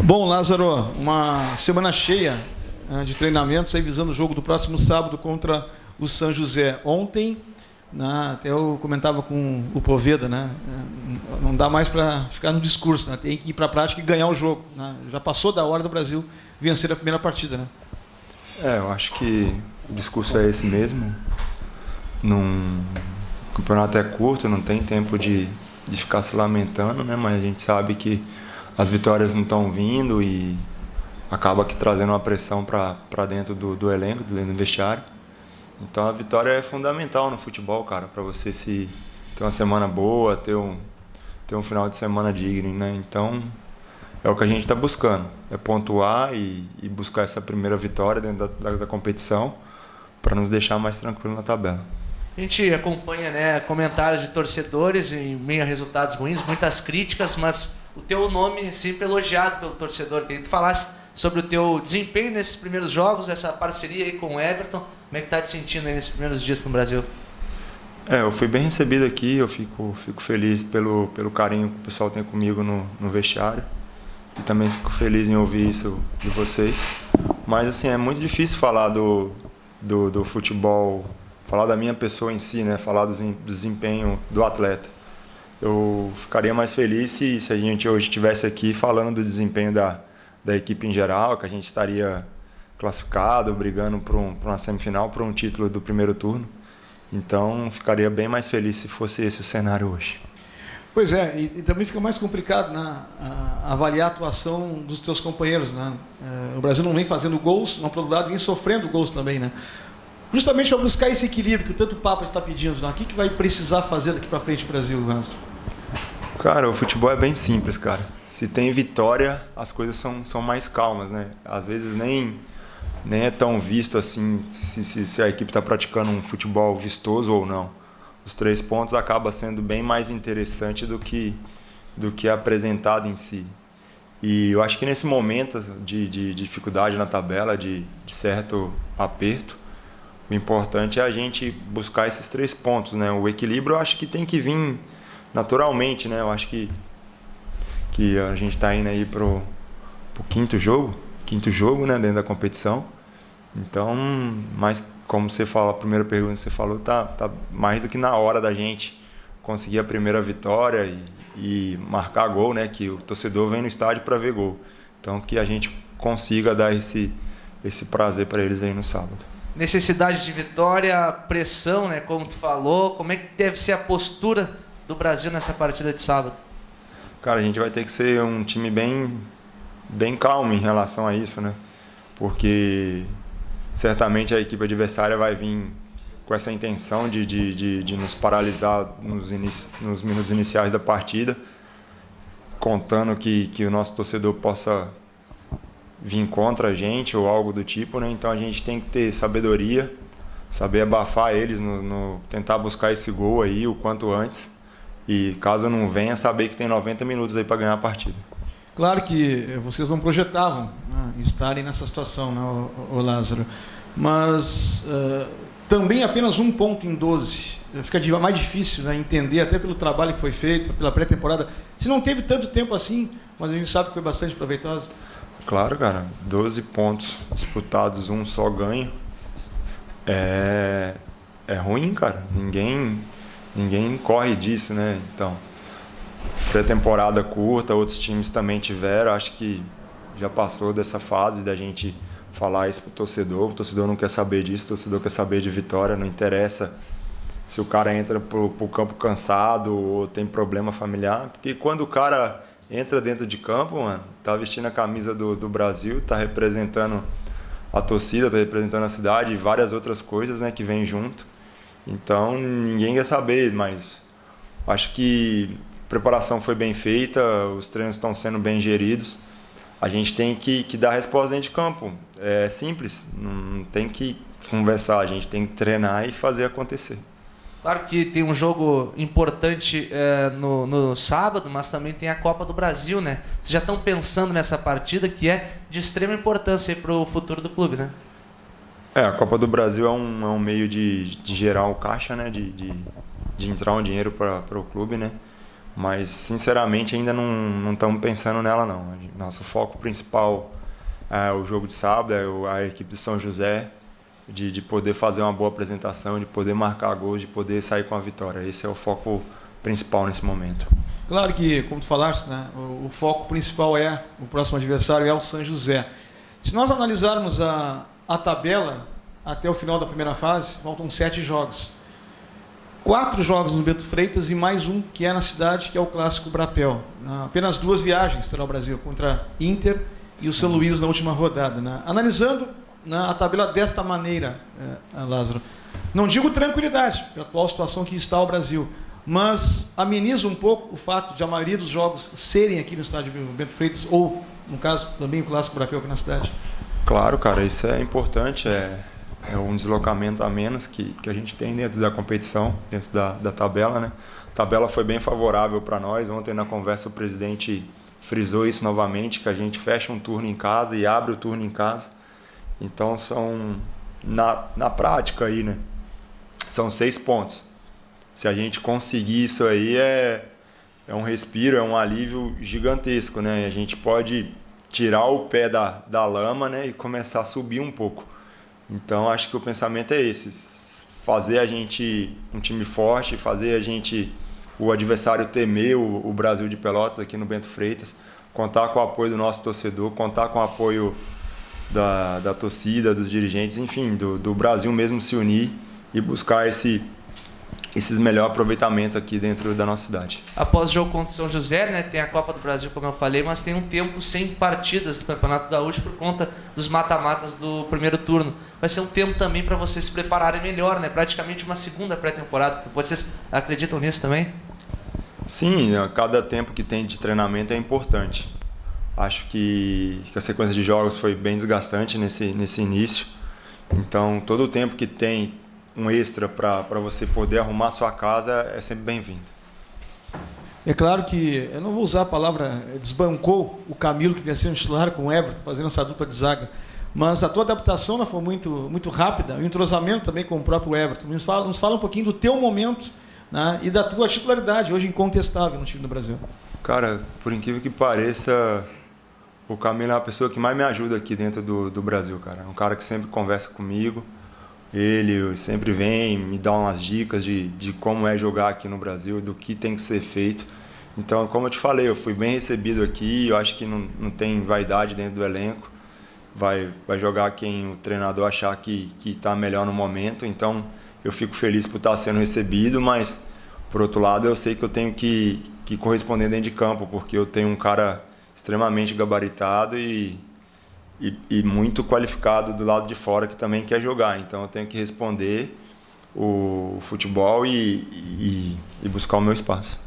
Bom, Lázaro, uma semana cheia de treinamentos aí visando o jogo do próximo sábado contra o São José. Ontem, até eu comentava com o Poveda, né? Não dá mais para ficar no discurso, né? Tem que ir para a prática e ganhar o jogo, né? Já passou da hora do Brasil vencer a primeira partida, né? Eu acho que o discurso é esse mesmo. O campeonato é curto, não tem tempo de ficar se lamentando, né? Mas a gente sabe que as vitórias não estão vindo e acaba que trazendo uma pressão para dentro do elenco, dentro do vestiário. Então a vitória é fundamental no futebol, cara, para você ter uma semana boa, ter um final de semana digno, né? Então é o que a gente está buscando, é pontuar e buscar essa primeira vitória dentro da competição para nos deixar mais tranquilo na tabela. A gente acompanha, né, comentários de torcedores em meio a resultados ruins, muitas críticas, mas o teu nome é sempre elogiado pelo torcedor. Queria que tu falasse sobre o teu desempenho nesses primeiros jogos, essa parceria aí com o Everton. Como é que tá te sentindo aí nesses primeiros dias no Brasil? Eu fui bem recebido aqui, eu fico feliz pelo carinho que o pessoal tem comigo no vestiário. E também fico feliz em ouvir isso de vocês. Mas assim, é muito difícil falar do futebol, falar da minha pessoa em si, né? Falar do desempenho do atleta. Eu ficaria mais feliz se a gente hoje estivesse aqui falando do desempenho da equipe em geral, que a gente estaria classificado, brigando por uma semifinal, por um título do primeiro turno. Então, ficaria bem mais feliz se fosse esse o cenário hoje. Pois é, e também fica mais complicado, né, avaliar a atuação dos teus companheiros, né? O Brasil não vem fazendo gols, não, por outro lado, vem sofrendo gols também, né? Justamente para buscar esse equilíbrio que o tanto Papa está pedindo, né? O que vai precisar fazer daqui para frente o Brasil, Lázaro? Cara, o futebol é bem simples, cara. Se tem vitória, as coisas são mais calmas, né? Às vezes nem é tão visto assim se a equipe está praticando um futebol vistoso ou não. Os 3 pontos acaba sendo bem mais interessante do que apresentado em si. E eu acho que nesse momento de dificuldade na tabela, de certo aperto, o importante é a gente buscar esses 3 pontos, né? O equilíbrio eu acho que tem que vir naturalmente, né? Eu acho que a gente está indo aí pro quinto jogo, né, dentro da competição. Então, mas como você fala, a primeira pergunta que você falou, tá mais do que na hora da gente conseguir a primeira vitória e marcar gol, né? Que o torcedor vem no estádio para ver gol. Então, que a gente consiga dar esse prazer para eles aí no sábado. Necessidade de vitória, pressão, né, como tu falou. Como é que deve ser a postura do Brasil nessa partida de sábado? Cara, a gente vai ter que ser um time bem calmo em relação a isso, né? Porque certamente a equipe adversária vai vir com essa intenção de nos paralisar nos minutos iniciais da partida, contando que o nosso torcedor possa vir contra a gente ou algo do tipo, né? Então a gente tem que ter sabedoria, saber abafar eles, tentar buscar esse gol aí o quanto antes. E caso não venha, saber que tem 90 minutos aí para ganhar a partida. Claro que vocês não projetavam, né, estarem nessa situação, né, o Lázaro, mas também apenas 1 ponto em 12. Fica mais difícil, né, entender, até pelo trabalho que foi feito, pela pré-temporada. Se não teve tanto tempo assim, mas a gente sabe que foi bastante proveitosa. Claro, cara, 12 pontos disputados, 1 só ganho. É ruim, cara. Ninguém corre disso, né? Então, pré-temporada curta, outros times também tiveram. Acho que já passou dessa fase da gente falar isso pro torcedor. O torcedor não quer saber disso, o torcedor quer saber de vitória. Não interessa se o cara entra pro campo cansado ou tem problema familiar. Porque quando o cara entra dentro de campo, mano, tá vestindo a camisa do Brasil, tá representando a torcida, tá representando a cidade e várias outras coisas, né, que vêm junto. Então, ninguém quer saber, mas acho que a preparação foi bem feita, os treinos estão sendo bem geridos. A gente tem que dar resposta dentro de campo. É simples, não tem que conversar, a gente tem que treinar e fazer acontecer. Claro que tem um jogo importante no sábado, mas também tem a Copa do Brasil, né? Vocês já estão pensando nessa partida que é de extrema importância para o futuro do clube, né? A Copa do Brasil é um meio de gerar o caixa, né? De entrar um dinheiro para o clube, né? Mas, sinceramente, ainda não estamos pensando nela, não. Nosso foco principal é o jogo de sábado, é a equipe do São José, de poder fazer uma boa apresentação, de poder marcar gols, de poder sair com a vitória. Esse é o foco principal nesse momento. Claro que, como tu falaste, né, o foco principal o próximo adversário é o São José. Se nós analisarmos a tabela até o final da primeira fase, faltam 7 jogos. 4 jogos no Bento Freitas e mais um que é na cidade, que é o Clássico Brapel. Apenas 2 viagens terá o Brasil, contra Inter e o São Luís na última rodada. Né? Analisando a tabela desta maneira, Lázaro, não digo tranquilidade, pela atual situação que está o Brasil, mas ameniza um pouco o fato de a maioria dos jogos serem aqui no estádio Bento Freitas, ou, no caso, também o Clássico Brapel aqui na cidade. Claro, cara, isso é importante, é um deslocamento a menos que a gente tem dentro da competição, dentro da tabela, né? A tabela foi bem favorável para nós. Ontem na conversa o presidente frisou isso novamente, que a gente fecha um turno em casa e abre o turno em casa. Então na prática aí, né? São 6 pontos. Se a gente conseguir isso aí é um respiro, é um alívio gigantesco, né? A gente pode tirar o pé da lama, né? E começar a subir um pouco. Então acho que o pensamento é esse, fazer a gente um time forte, fazer o adversário temer o Brasil de Pelotas aqui no Bento Freitas, contar com o apoio do nosso torcedor, contar com o apoio da torcida, dos dirigentes, enfim, do Brasil mesmo se unir e buscar esses melhor aproveitamento aqui dentro da nossa cidade. Após o jogo contra o São José, né, tem a Copa do Brasil, como eu falei, mas tem um tempo sem partidas do Campeonato Gaúcho por conta dos mata-matas do primeiro turno. Vai ser um tempo também para vocês se prepararem melhor, né? Praticamente uma segunda pré-temporada. Vocês acreditam nisso também? Sim, cada tempo que tem de treinamento é importante. Acho que a sequência de jogos foi bem desgastante nesse início. Então, todo o tempo que tem um extra para você poder arrumar sua casa é sempre bem-vindo. É claro que, eu não vou usar a palavra desbancou o Camilo, que vinha sendo titular com o Everton, fazendo essa dupla de zaga, mas a tua adaptação foi muito rápida, o entrosamento também com o próprio Everton. Nos fala um pouquinho do teu momento, né, e da tua titularidade, hoje incontestável no time do Brasil. Cara, por incrível que pareça, o Camilo é a pessoa que mais me ajuda aqui dentro do Brasil, cara. É um cara que sempre conversa comigo. Ele sempre vem me dá umas dicas de como é jogar aqui no Brasil, do que tem que ser feito. Então, como eu te falei, eu fui bem recebido aqui. Eu acho que não tem vaidade dentro do elenco. Vai jogar quem o treinador achar que está melhor no momento. Então, eu fico feliz por estar sendo recebido, mas, por outro lado, eu sei que eu tenho que corresponder dentro de campo, porque eu tenho um cara extremamente gabaritado e muito qualificado do lado de fora que também quer jogar. Então eu tenho que responder o futebol e buscar o meu espaço.